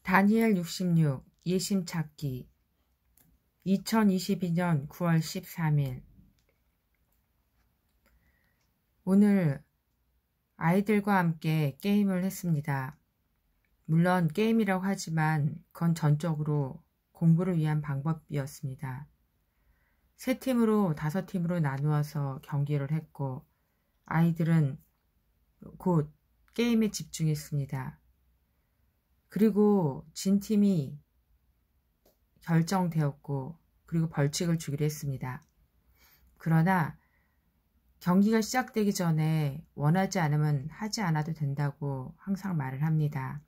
다니엘 66 예심 찾기 2022년 9월 13일. 오늘 아이들과 함께 게임을 했습니다. 물론 게임이라고 하지만 그건 전적으로 공부를 위한 방법이었습니다. 3팀으로 5팀으로 나누어서 경기를 했고 아이들은 곧 게임에 집중했습니다. 그리고 진 팀이 결정되었고 그리고 벌칙을 주기로 했습니다. 그러나 경기가 시작되기 전에 원하지 않으면 하지 않아도 된다고 항상 말을 합니다.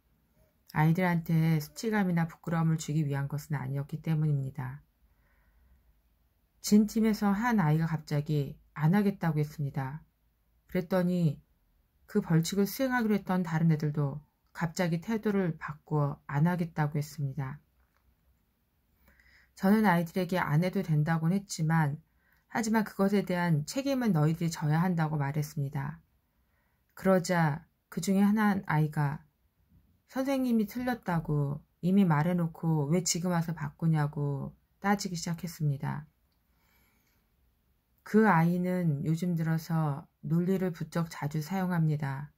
아이들한테 수치감이나 부끄러움을 주기 위한 것은 아니었기 때문입니다. 진 팀에서 한 아이가 갑자기 안 하겠다고 했습니다. 그랬더니 그 벌칙을 수행하기로 했던 다른 애들도 갑자기 태도를 바꾸어 안 하겠다고 했습니다. 저는 아이들에게 안 해도 된다고는 했지만 하지만 그것에 대한 책임은 너희들이 져야 한다고 말했습니다. 그러자 그 중에 한 아이가 선생님이 틀렸다고 이미 말해놓고 왜 지금 와서 바꾸냐고 따지기 시작했습니다. 그 아이는 요즘 들어서 논리를 부쩍 자주 사용합니다.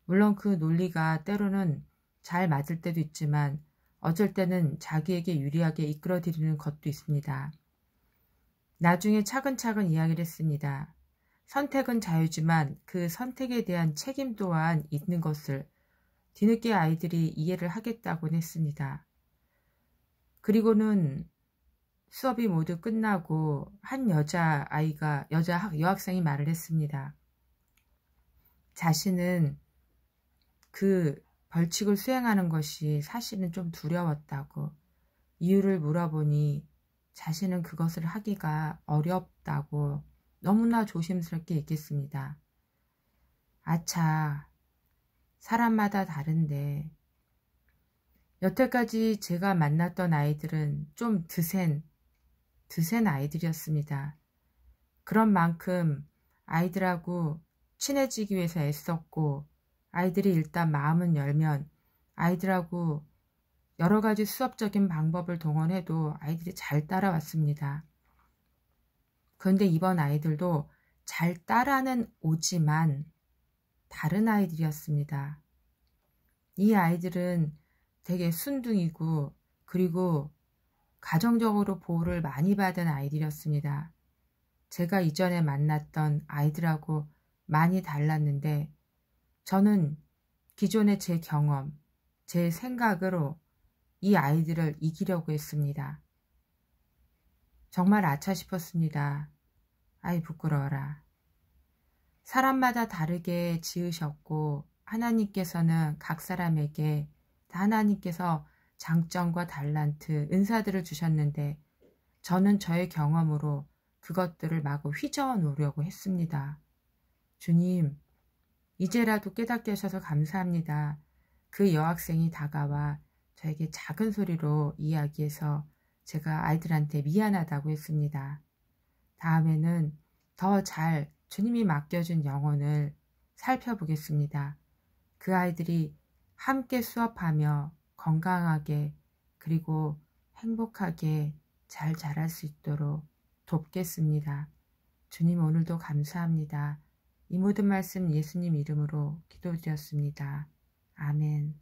물론 그 논리가 때로는 잘 맞을 때도 있지만 어쩔 때는 자기에게 유리하게 이끌어들이는 것도 있습니다. 나중에 차근차근 이야기를 했습니다. 선택은 자유지만 그 선택에 대한 책임 또한 있는 것을 뒤늦게 아이들이 이해를 하겠다고는 했습니다. 그리고는 수업이 모두 끝나고 한 여자 여학생이 말을 했습니다. 자신은 그 벌칙을 수행하는 것이 사실은 좀 두려웠다고, 이유를 물어보니 자신은 그것을 하기가 어렵다고 너무나 조심스럽게 얘기했습니다. 아차, 사람마다 다른데 여태까지 제가 만났던 아이들은 좀 드센 아이들이었습니다. 그런 만큼 아이들하고 친해지기 위해서 애썼고 아이들이 일단 마음은 열면 아이들하고 여러 가지 수업적인 방법을 동원해도 아이들이 잘 따라왔습니다. 그런데 이번 아이들도 잘 따라는 오지만 다른 아이들이었습니다. 이 아이들은 되게 순둥이고 그리고 가정적으로 보호를 많이 받은 아이들이었습니다. 제가 이전에 만났던 아이들하고 많이 달랐는데 저는 기존의 제 경험, 제 생각으로 이 아이들을 이기려고 했습니다. 정말 아차 싶었습니다. 아이 부끄러워라. 사람마다 다르게 지으셨고 하나님께서는 각 사람에게 하나님께서 장점과 달란트, 은사들을 주셨는데 저는 저의 경험으로 그것들을 마구 휘저어 놓으려고 했습니다. 주님, 이제라도 깨닫게 하셔서 감사합니다. 그 여학생이 다가와 저에게 작은 소리로 이야기해서 제가 아이들한테 미안하다고 했습니다. 다음에는 더 잘 주님이 맡겨준 영혼을 살펴보겠습니다. 그 아이들이 함께 수업하며 건강하게 그리고 행복하게 잘 자랄 수 있도록 돕겠습니다. 주님 오늘도 감사합니다. 이 모든 말씀 예수님 이름으로 기도드렸습니다. 아멘.